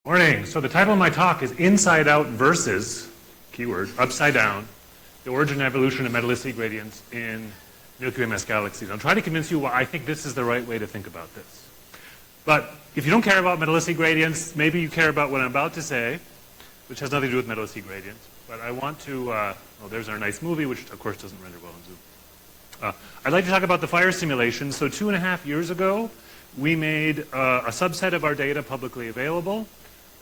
Morning. So the title of my talk is Inside Out versus, keyword, Upside Down, the Origin and Evolution of Metallicity Gradients in Milky Way-mass galaxies. I'll try to convince you why I think this is the right way to think about this. But if you don't care about metallicity gradients, maybe you care about what I'm about to say, which has nothing to do with metallicity gradients. But I want to, well, there's our nice movie, which of course doesn't render well in Zoom. I'd like to talk about the fire simulation. So 2.5 years ago, we made a subset of our data publicly available.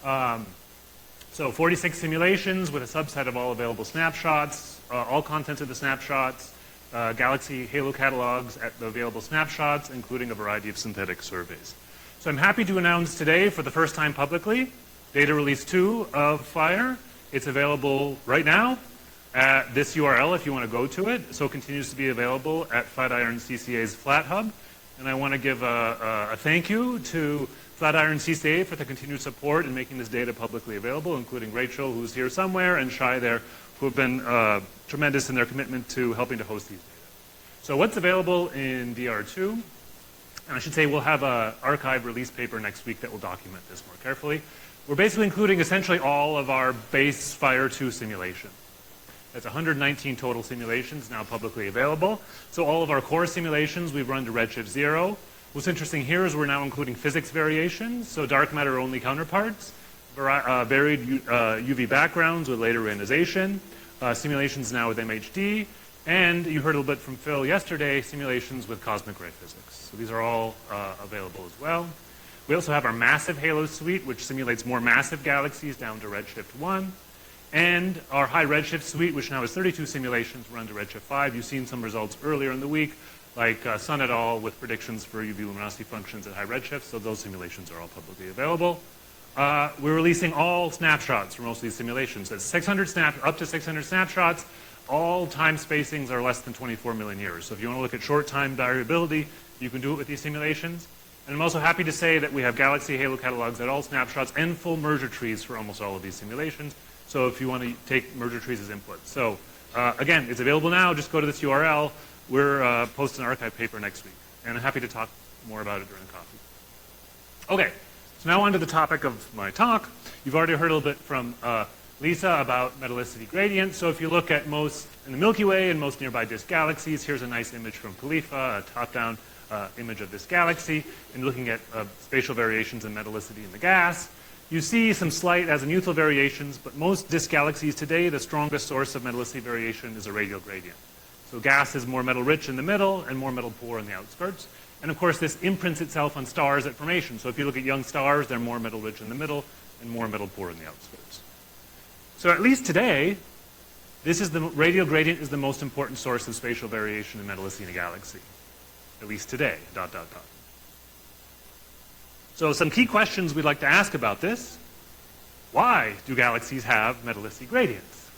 So 46 simulations with a subset of all available snapshots, all content of the snapshots, Galaxy Halo catalogs at the available snapshots, including a variety of synthetic surveys. So I'm happy to announce today, for the first time publicly, data release 2 of FIRE. It's available right now at this URL if you want to go to it. So it continues to be available at Flatiron CCA's FlatHub. And I want to give a thank you to Flatiron CCA for the continued support in making this data publicly available, including Rachel, who's here somewhere, and Shai there, who have been tremendous in their commitment to helping to host these data. So what's available in DR2? And I should say we'll have an archive release paper next week that will document this more carefully. We're basically including essentially all of our base FIRE 2 simulation. That's 119 total simulations now publicly available. So all of our core simulations we've run to Redshift 0. What's interesting here is we're now including physics variations, so dark matter-only counterparts, varied UV backgrounds with later ionization, simulations now with MHD, and you heard a little bit from Phil yesterday, simulations with cosmic ray physics. So these are all available as well. We also have our massive Halo suite, which simulates more massive galaxies down to Redshift 1, and our high Redshift suite, which now has 32 simulations run to Redshift 5. You've seen some results earlier in the week, like Sun et al. With predictions for UV luminosity functions at high redshift, so those simulations are all publicly available. We're releasing all snapshots for most of these simulations. That's up to 600 snapshots. All time spacings are less than 24 million years. So if you want to look at short time variability, you can do it with these simulations. And I'm also happy to say that we have Galaxy Halo catalogs at all snapshots and full merger trees for almost all of these simulations. So if you want to take merger trees as input. So again, it's available now. Just go to this URL. We're posting an archive paper next week, and I'm happy to talk more about it during coffee. Okay, so now on to the topic of my talk. You've already heard a little bit from Lisa about metallicity gradients. So if you look at most in the Milky Way and most nearby disk galaxies, here's a nice image from Khalifa, a top-down image of this galaxy, and looking at spatial variations in metallicity in the gas. You see some slight azimuthal variations, but most disk galaxies today, the strongest source of metallicity variation is a radial gradient. So gas is more metal-rich in the middle and more metal-poor in the outskirts. And of course, this imprints itself on stars at formation. So if you look at young stars, they're more metal-rich in the middle and more metal-poor in the outskirts. So at least today, the radial gradient is the most important source of spatial variation in metallicity in a galaxy. At least today, ... So some key questions we'd like to ask about this. Why do galaxies have metallicity gradients?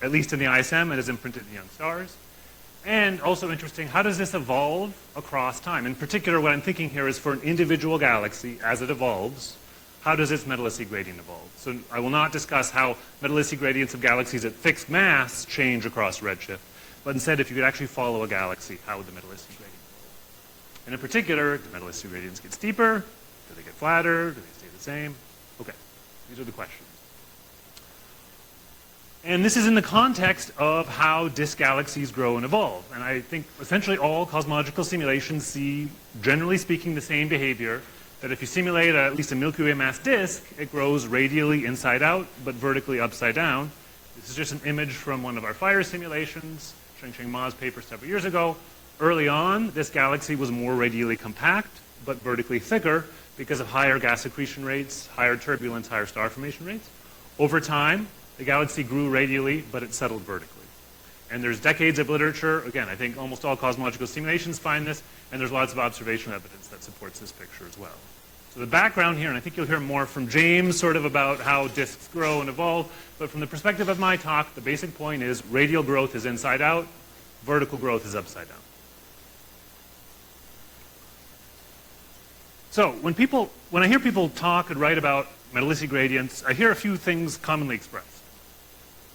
At least in the ISM, it is imprinted in young stars. And also interesting, how does this evolve across time? In particular, what I'm thinking here is for an individual galaxy, as it evolves, how does its metallicity gradient evolve? So I will not discuss how metallicity gradients of galaxies at fixed mass change across redshift, but instead, if you could actually follow a galaxy, how would the metallicity gradient evolve? And in particular, do metallicity gradients get steeper? Do they get flatter? Do they stay the same? Okay, these are the questions. And this is in the context of how disk galaxies grow and evolve. And I think essentially all cosmological simulations see, generally speaking, the same behavior, that if you simulate at least a Milky Way-mass disk, it grows radially inside out, but vertically upside down. This is just an image from one of our FIRE simulations, Sheng Ma's paper several years ago. Early on, this galaxy was more radially compact, but vertically thicker because of higher gas accretion rates, higher turbulence, higher star formation rates. Over time, the galaxy grew radially, but it settled vertically. And there's decades of literature. Again, I think almost all cosmological simulations find this, and there's lots of observational evidence that supports this picture as well. So the background here, and I think you'll hear more from James sort of about how disks grow and evolve, but from the perspective of my talk, the basic point is radial growth is inside out, vertical growth is upside down. So when I hear people talk and write about metallicity gradients, I hear a few things commonly expressed.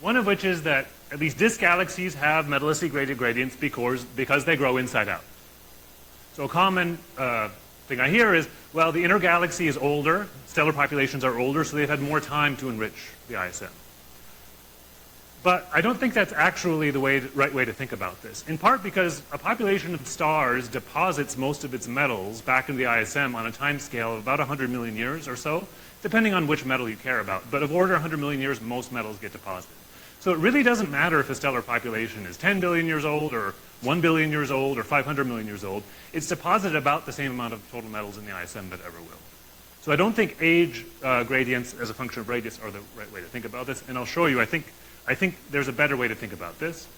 One of which is that at least disk galaxies have metallicity gradients because they grow inside out. So a common thing I hear is, well, the inner galaxy is older, stellar populations are older, so they've had more time to enrich the ISM. But I don't think that's actually the right way to think about this, in part because a population of stars deposits most of its metals back into the ISM on a time scale of about 100 million years or so, depending on which metal you care about. But of order 100 million years, most metals get deposited. So it really doesn't matter if a stellar population is 10 billion years old or 1 billion years old or 500 million years old. It's deposited about the same amount of total metals in the ISM that ever will. So I don't think age gradients as a function of radius are the right way to think about this. And I'll show you, I think there's a better way to think about this.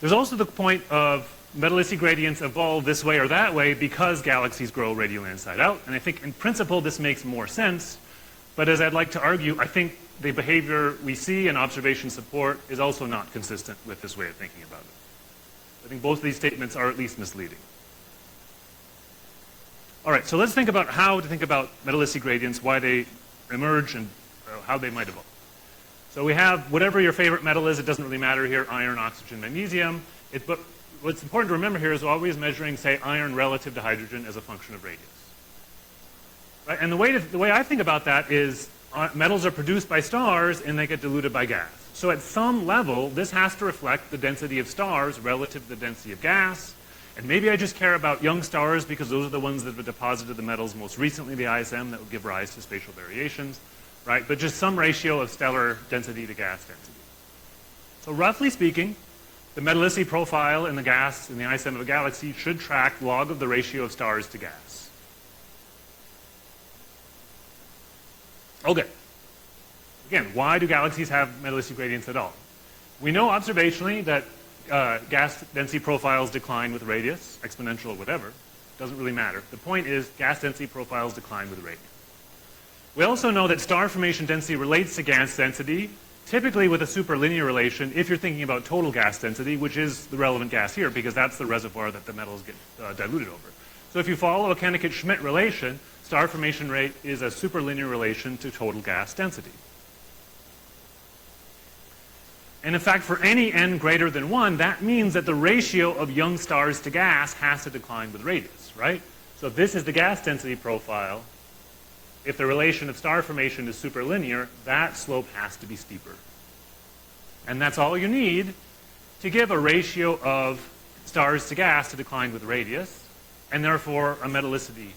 There's also the point of metallicity gradients evolve this way or that way because galaxies grow radially inside out. And I think in principle this makes more sense. But as I'd like to argue, I think the behavior we see and observation support is also not consistent with this way of thinking about it. I think both of these statements are at least misleading. All right, so let's think about how to think about metallicity gradients, why they emerge, and how they might evolve. So we have whatever your favorite metal is, it doesn't really matter here, iron, oxygen, magnesium. But what's important to remember here is always measuring, say, iron relative to hydrogen as a function of radius. Right? And the way I think about that is metals are produced by stars and they get diluted by gas. So at some level, this has to reflect the density of stars relative to the density of gas. And maybe I just care about young stars because those are the ones that have deposited the metals most recently in the ISM that will give rise to spatial variations. Right? But just some ratio of stellar density to gas density. So roughly speaking, the metallicity profile in the gas in the ISM of a galaxy should track log of the ratio of stars to gas. Okay. Again, why do galaxies have metallicity gradients at all? We know observationally that gas density profiles decline with radius, exponential or whatever. Doesn't really matter. The point is gas density profiles decline with radius. We also know that star formation density relates to gas density, typically with a superlinear relation if you're thinking about total gas density, which is the relevant gas here because that's the reservoir that the metals get diluted over. So if you follow a Kenneket-Schmidt relation, star formation rate is a superlinear relation to total gas density. And in fact, for any n greater than 1, that means that the ratio of young stars to gas has to decline with radius, right? So if this is the gas density profile, if the relation of star formation is superlinear, that slope has to be steeper. And that's all you need to give a ratio of stars to gas to decline with radius, and therefore a metallicity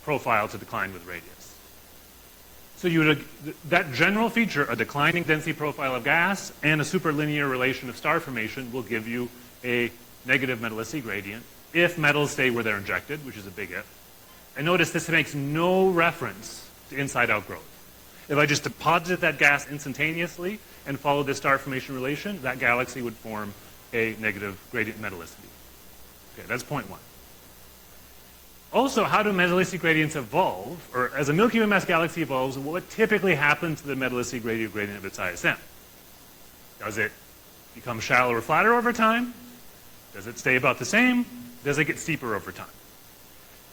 profile to decline with radius. So that general feature, a declining density profile of gas and a superlinear relation of star formation, will give you a negative metallicity gradient if metals stay where they're injected, which is a big if. And notice this makes no reference to inside-out growth. If I just deposited that gas instantaneously and followed this star formation relation, that galaxy would form a negative gradient metallicity. Okay, that's point one. Also, how do metallicity gradients evolve? Or as a Milky Way-mass galaxy evolves, what typically happens to the metallicity gradient of its ISM? Does it become shallower or flatter over time? Does it stay about the same? Does it get steeper over time?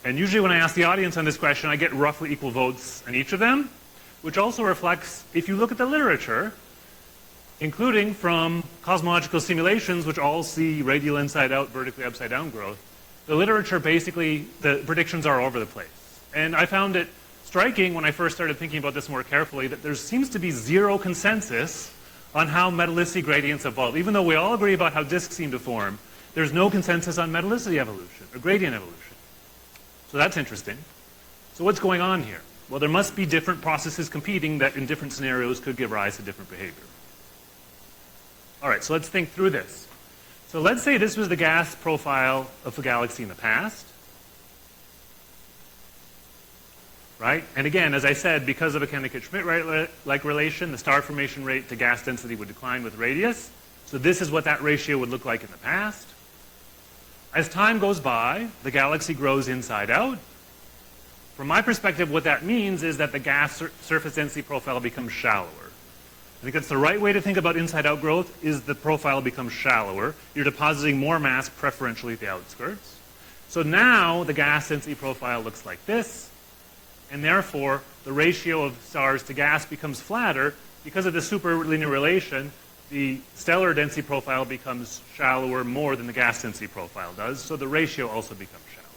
And usually when I ask the audience on this question, I get roughly equal votes on each of them, which also reflects, if you look at the literature, including from cosmological simulations, which all see radial inside-out, vertically upside-down growth, the literature basically, the predictions are all over the place. And I found it striking when I first started thinking about this more carefully that there seems to be zero consensus on how metallicity gradients evolve. Even though we all agree about how disks seem to form, there's no consensus on metallicity evolution, or gradient evolution. So that's interesting. So what's going on here? Well, there must be different processes competing that in different scenarios could give rise to different behavior. All right, so let's think through this. So let's say this was the gas profile of a galaxy in the past. Right? And again, as I said, because of a Kenneket-Schmidt-like relation, the star formation rate to gas density would decline with radius. So this is what that ratio would look like in the past. As time goes by, the galaxy grows inside out. From my perspective, what that means is that the gas surface density profile becomes shallower. I think that's the right way to think about inside-out growth, is the profile becomes shallower. You're depositing more mass preferentially at the outskirts. So now the gas density profile looks like this, and therefore the ratio of stars to gas becomes flatter. Because of the superlinear relation, the stellar density profile becomes shallower more than the gas density profile does, so the ratio also becomes shallower.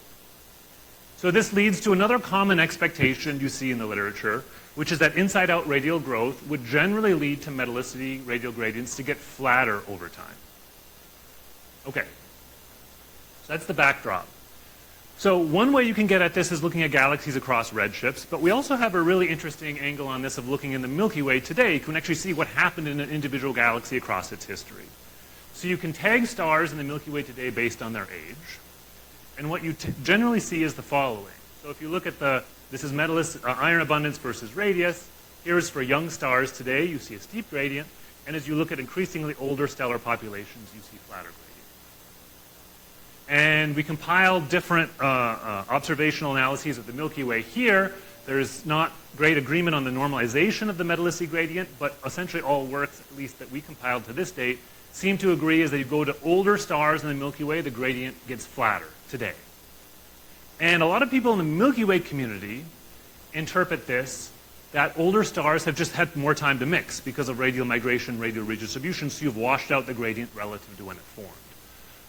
So this leads to another common expectation you see in the literature, which is that inside-out radial growth would generally lead to metallicity radial gradients to get flatter over time. Okay, so that's the backdrop. So one way you can get at this is looking at galaxies across redshifts, but we also have a really interesting angle on this of looking in the Milky Way today. You can actually see what happened in an individual galaxy across its history. So you can tag stars in the Milky Way today based on their age. And what you generally see is the following. So if you look at this is iron abundance versus radius. Here's for young stars today, you see a steep gradient. And as you look at increasingly older stellar populations, you see flatter gradients. And we compiled different observational analyses of the Milky Way here. There's not great agreement on the normalization of the metallicity gradient, but essentially all works, at least that we compiled to this date, seem to agree is that you go to older stars in the Milky Way, the gradient gets flatter today. And a lot of people in the Milky Way community interpret this that older stars have just had more time to mix because of radial migration, radial redistribution, so you've washed out the gradient relative to when it formed.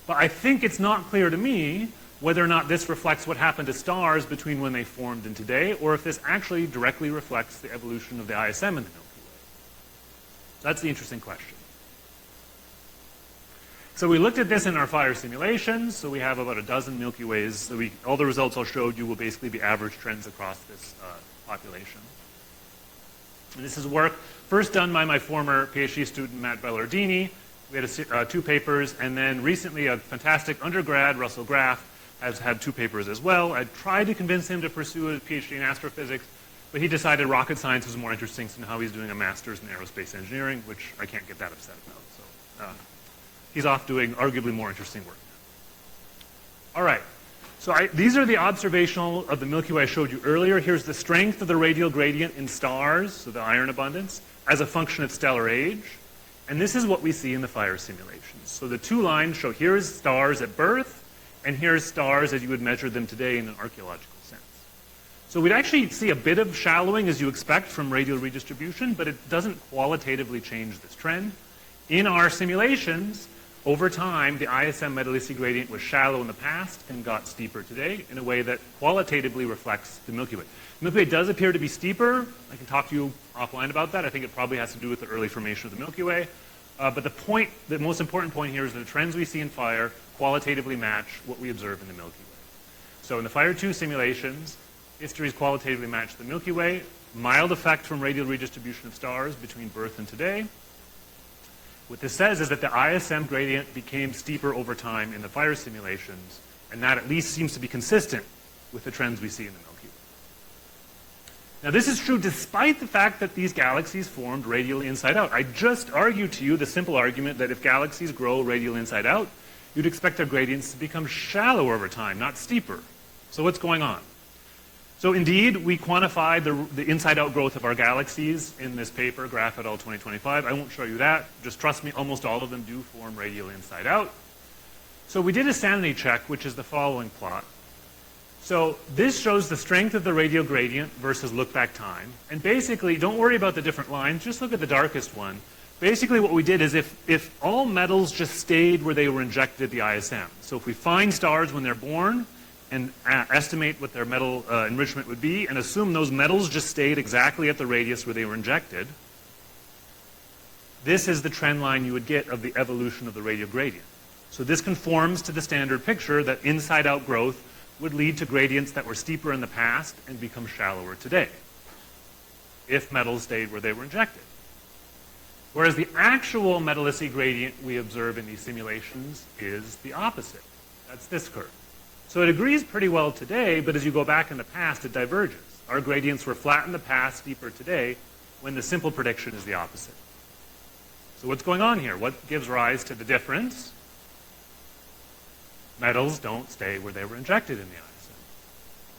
But I think it's not clear to me whether or not this reflects what happened to stars between when they formed and today, or if this actually directly reflects the evolution of the ISM in the Milky Way. So that's the interesting question. So we looked at this in our fire simulations. So we have about a dozen Milky Ways. So all the results I showed you will basically be average trends across this population. And this is work first done by my former PhD student, Matt Bellardini. We had 2 papers, and then recently a fantastic undergrad, Russell Graff, has had 2 papers as well. I tried to convince him to pursue a PhD in astrophysics, but he decided rocket science was more interesting, so now he's doing a master's in aerospace engineering, which I can't get that upset about. So he's off doing arguably more interesting work. All right. So these are the observational of the Milky Way I showed you earlier. Here's the strength of the radial gradient in stars, so the iron abundance, as a function of stellar age. And this is what we see in the fire simulations. So the 2 lines show here's stars at birth, and here's stars as you would measure them today in an archaeological sense. So we'd actually see a bit of shallowing as you expect from radial redistribution, but it doesn't qualitatively change this trend. In our simulations, over time, the ISM metallicity gradient was shallow in the past and got steeper today in a way that qualitatively reflects the Milky Way. The Milky Way does appear to be steeper. I can talk to you offline about that. I think it probably has to do with the early formation of the Milky Way. But the most important point here is that the trends we see in fire qualitatively match what we observe in the Milky Way. So in the Fire 2 simulations, histories qualitatively match the Milky Way, mild effect from radial redistribution of stars between birth and today. What this says is that the ISM gradient became steeper over time in the fire simulations, and that at least seems to be consistent with the trends we see in the Milky Way. Now this is true despite the fact that these galaxies formed radially inside out. I just argued to you the simple argument that if galaxies grow radially inside out, you'd expect their gradients to become shallower over time, not steeper. So what's going on? So indeed, we quantified the inside-out growth of our galaxies in this paper, Graff et al. 2025. I won't show you that. Just trust me, almost all of them do form radially inside out. So we did a sanity check, which is the following plot. So this shows the strength of the radial gradient versus look-back time. And basically, don't worry about the different lines. Just look at the darkest one. Basically, what we did is if all metals just stayed where they were injected at the ISM. So if we find stars when they're born, and estimate what their metal enrichment would be, and assume those metals just stayed exactly at the radius where they were injected, this is the trend line you would get of the evolution of the radial gradient. So this conforms to the standard picture that inside-out growth would lead to gradients that were steeper in the past and become shallower today, if metals stayed where they were injected. Whereas the actual metallicity gradient we observe in these simulations is the opposite. That's this curve. So it agrees pretty well today, but as you go back in the past, it diverges. Our gradients were flat in the past, steeper today, when the simple prediction is the opposite. So what's going on here? What gives rise to the difference? Metals don't stay where they were injected in the ISM.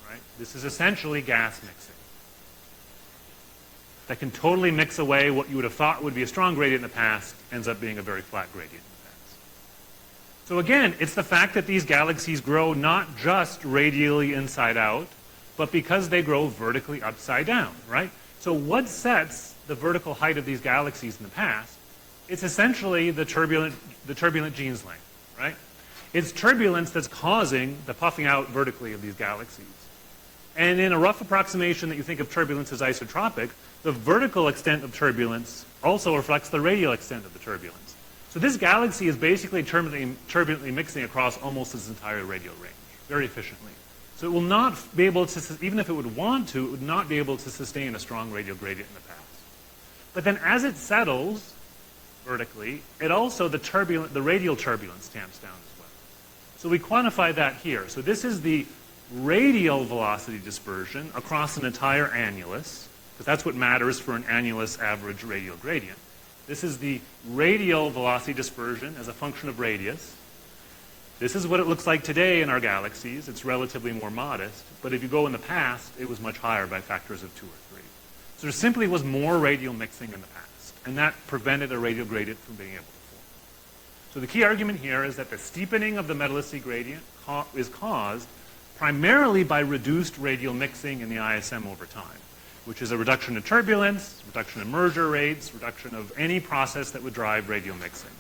Right? This is essentially gas mixing. That can totally mix away what you would have thought would be a strong gradient in the past, ends up being a very flat gradient. So again, it's the fact that these galaxies grow not just radially inside out, but because they grow vertically upside down, right? So what sets the vertical height of these galaxies in the past? It's essentially the turbulent Jeans length, right? It's turbulence that's causing the puffing out vertically of these galaxies. And in a rough approximation that you think of turbulence as isotropic, the vertical extent of turbulence also reflects the radial extent of the turbulence. So this galaxy is basically turbulently mixing across almost its entire radial range, very efficiently. So it will not be able to, even if it would want to, it would not be able to sustain a strong radial gradient in the past. But then as it settles vertically, it also, the radial turbulence tamps down as well. So we quantify that here. So this is the radial velocity dispersion across an entire annulus, because that's what matters for an annulus average radial gradient. This is the radial velocity dispersion as a function of radius. This is what it looks like today in our galaxies. It's relatively more modest, but if you go in the past, it was much higher by factors of 2 or 3. So there simply was more radial mixing in the past, and that prevented a radial gradient from being able to form. So the key argument here is that the steepening of the metallicity gradient is caused primarily by reduced radial mixing in the ISM over time, which is a reduction in turbulence, reduction in merger rates, reduction of any process that would drive radial mixing.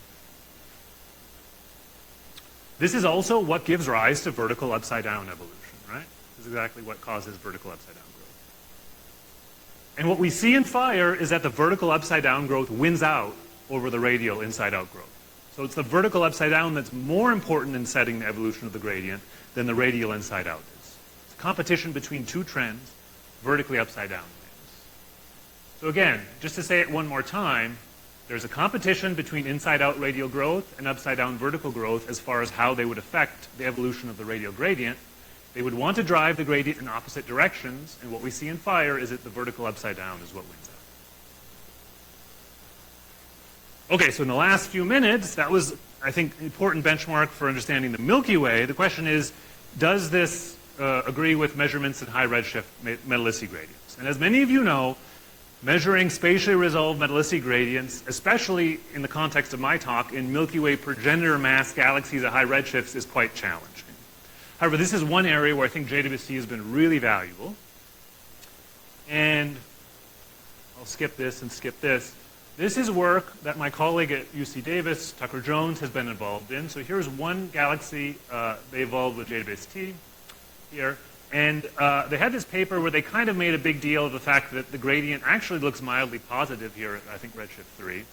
This is also what gives rise to vertical upside-down evolution, right? This is exactly what causes vertical upside-down growth. And what we see in fire is that the vertical upside-down growth wins out over the radial inside-out growth. So it's the vertical upside-down that's more important in setting the evolution of the gradient than the radial inside-out is. It's a competition between two trends, vertically upside-down wins. So again, just to say it one more time, there's a competition between inside-out radial growth and upside-down vertical growth as far as how they would affect the evolution of the radial gradient. They would want to drive the gradient in opposite directions, and what we see in fire is that the vertical upside-down is what wins out. Okay, so in the last few minutes, that was, I think, an important benchmark for understanding the Milky Way. The question is, does this agree with measurements in high redshift metallicity gradients? And as many of you know, measuring spatially resolved metallicity gradients, especially in the context of my talk, in Milky Way progenitor mass galaxies at high redshifts is quite challenging. However, this is one area where I think JWST has been really valuable. And I'll skip this and skip this. This is work that my colleague at UC Davis, Tucker Jones, has been involved in. So here's one galaxy they evolved with JWST here. And they had this paper where they kind of made a big deal of the fact that the gradient actually looks mildly positive here at, I think, redshift 3.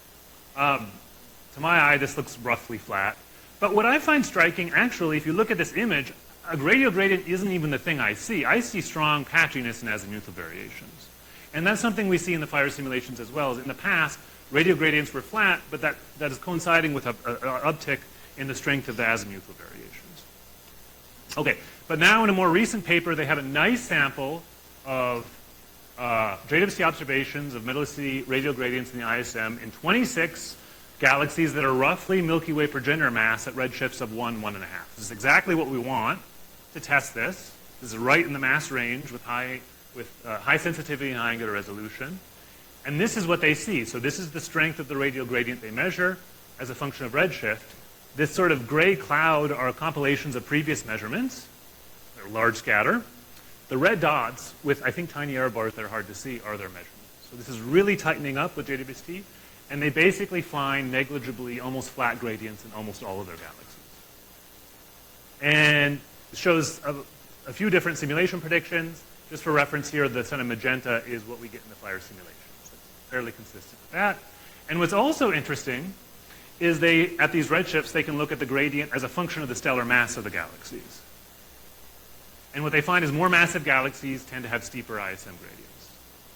To my eye, this looks roughly flat. But what I find striking, actually, if you look at this image, a radial gradient isn't even the thing I see. I see strong patchiness and azimuthal variations. And that's something we see in the fire simulations as well. As in the past, radial gradients were flat, but that is coinciding with an uptick in the strength of the azimuthal variations. Okay. But now in a more recent paper, they have a nice sample of JWST observations of metallicity radial gradients in the ISM in 26 galaxies that are roughly Milky Way progenitor mass at redshifts of 1, 1.5. This is exactly what we want to test this. This is right in the mass range with high sensitivity and high angular resolution. And this is what they see. So this is the strength of the radial gradient they measure as a function of redshift. This sort of gray cloud are compilations of previous measurements. They're large scatter. The red dots with, I think, tiny error bars that are hard to see are their measurements. So this is really tightening up with JWST, and they basically find negligibly almost flat gradients in almost all of their galaxies. And it shows a few different simulation predictions. Just for reference here, the kind of magenta is what we get in the fire simulations. It's fairly consistent with that. And what's also interesting is at these redshifts, they can look at the gradient as a function of the stellar mass of the galaxies. And what they find is more massive galaxies tend to have steeper ISM gradients.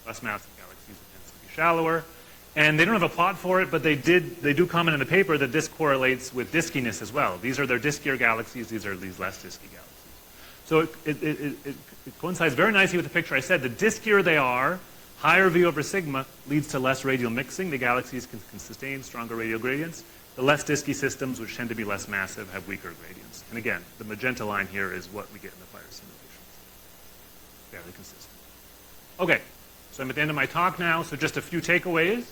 Less massive galaxies tend to be shallower. And they don't have a plot for it, but they do comment in the paper that this correlates with diskiness as well. These are their diskier galaxies. These are these less disky galaxies. So it coincides very nicely with the picture I said. The diskier they are, higher V over sigma leads to less radial mixing. The galaxies can sustain stronger radial gradients. The less disky systems, which tend to be less massive, have weaker gradients. And again, the magenta line here is what we get in the fire simulations. Fairly consistent. Okay, so I'm at the end of my talk now, so just a few takeaways.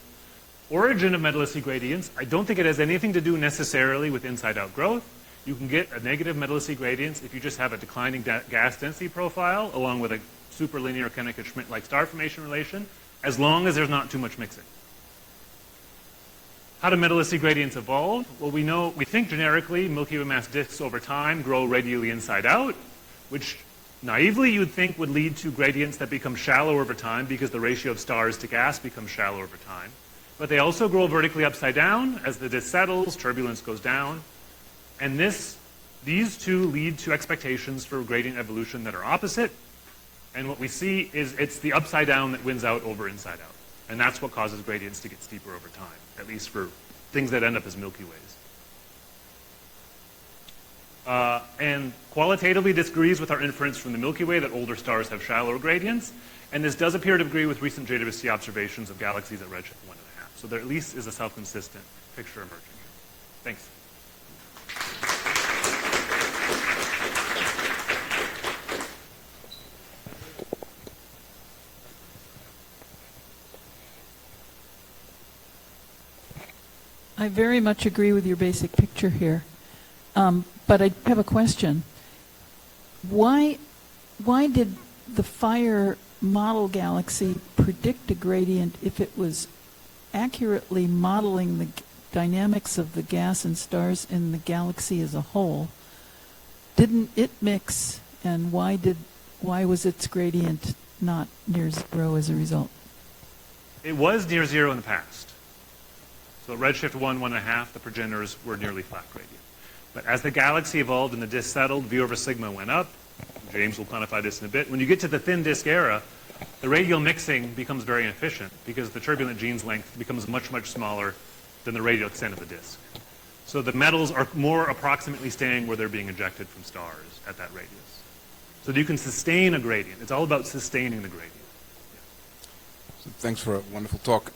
Origin of metallicity gradients, I don't think it has anything to do necessarily with inside-out growth. You can get a negative metallicity gradients if you just have a declining gas density profile along with a superlinear Koenig-Schmidt-like star formation relation, as long as there's not too much mixing. How do metallicity gradients evolve? Well, we think generically Milky Way mass disks over time grow radially inside out, which naively you'd think would lead to gradients that become shallow over time because the ratio of stars to gas becomes shallow over time. But they also grow vertically upside down as the disk settles, turbulence goes down. And these two lead to expectations for gradient evolution that are opposite. And what we see is it's the upside down that wins out over inside out. And that's what causes gradients to get steeper over time, at least for things that end up as Milky Ways. And qualitatively disagrees with our inference from the Milky Way that older stars have shallower gradients. And this does appear to agree with recent JWST observations of galaxies at redshift 1.5. So there at least is a self-consistent picture emerging here. Thanks. I very much agree with your basic picture here. But I have a question. Why did the Fire model galaxy predict a gradient if it was accurately modeling the dynamics of the gas and stars in the galaxy as a whole? Didn't it mix, and why was its gradient not near zero as a result? It was near zero in the past. So at redshift 1.5, the progenitors were nearly flat gradient. But as the galaxy evolved and the disk settled, V over sigma went up. James will quantify this in a bit. When you get to the thin disk era, the radial mixing becomes very inefficient because the turbulent Jeans length becomes much, much smaller than the radial extent of the disk. So the metals are more approximately staying where they're being ejected from stars at that radius. So you can sustain a gradient. It's all about sustaining the gradient. So thanks for a wonderful talk.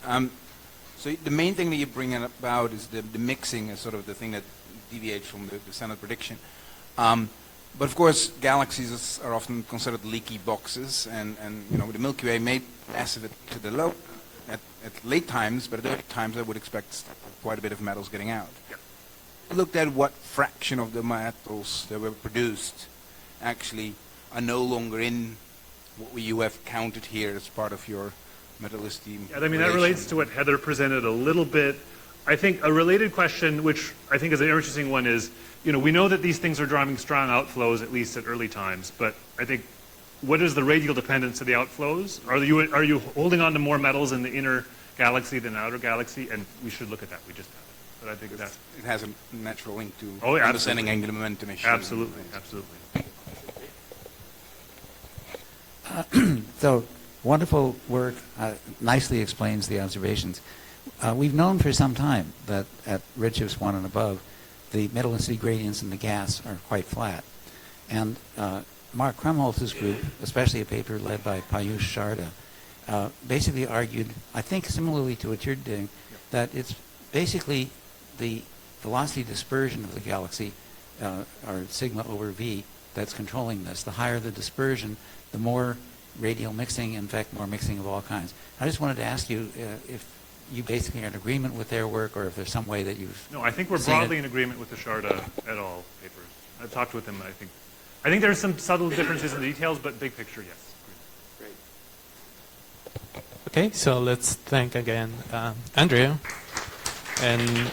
So the main thing that you bring about is the mixing is sort of the thing that deviates from the standard prediction. But of course, galaxies are often considered leaky boxes, and you know, the Milky Way made less of it to the low at late times, but at early times I would expect quite a bit of metals getting out. Yeah. Looked at what fraction of the metals that were produced actually are no longer in what you have counted here as part of your metallicity. Yeah, I mean, that relates to what Heather presented a little bit. I think a related question, which I think is an interesting one, is, you know, we know that these things are driving strong outflows, at least at early times, but I think what is the radial dependence of the outflows? Are you holding on to more metals in the inner galaxy than the outer galaxy? And we should look at that. We just haven't. But I think that's... It has a natural link to yeah, understanding angular momentum issue. Absolutely, absolutely. So, wonderful work, nicely explains the observations. We've known for some time that at redshifts 1 and above, the metallicity gradients in the gas are quite flat. And Mark Krumholtz's group, especially a paper led by Payush Sharda, basically argued, I think similarly to what you're doing, that it's basically the velocity dispersion of the galaxy, or sigma over v, that's controlling this. The higher the dispersion, the more radial mixing, in fact, more mixing of all kinds. I just wanted to ask you if you basically are in agreement with their work, or if there's some way that you've... No, I think we're broadly in agreement with the Sharda et al. Papers. I've talked with them, I think there's some subtle differences in the details, but big picture, yes. Great. Okay, so let's thank again Andrea. And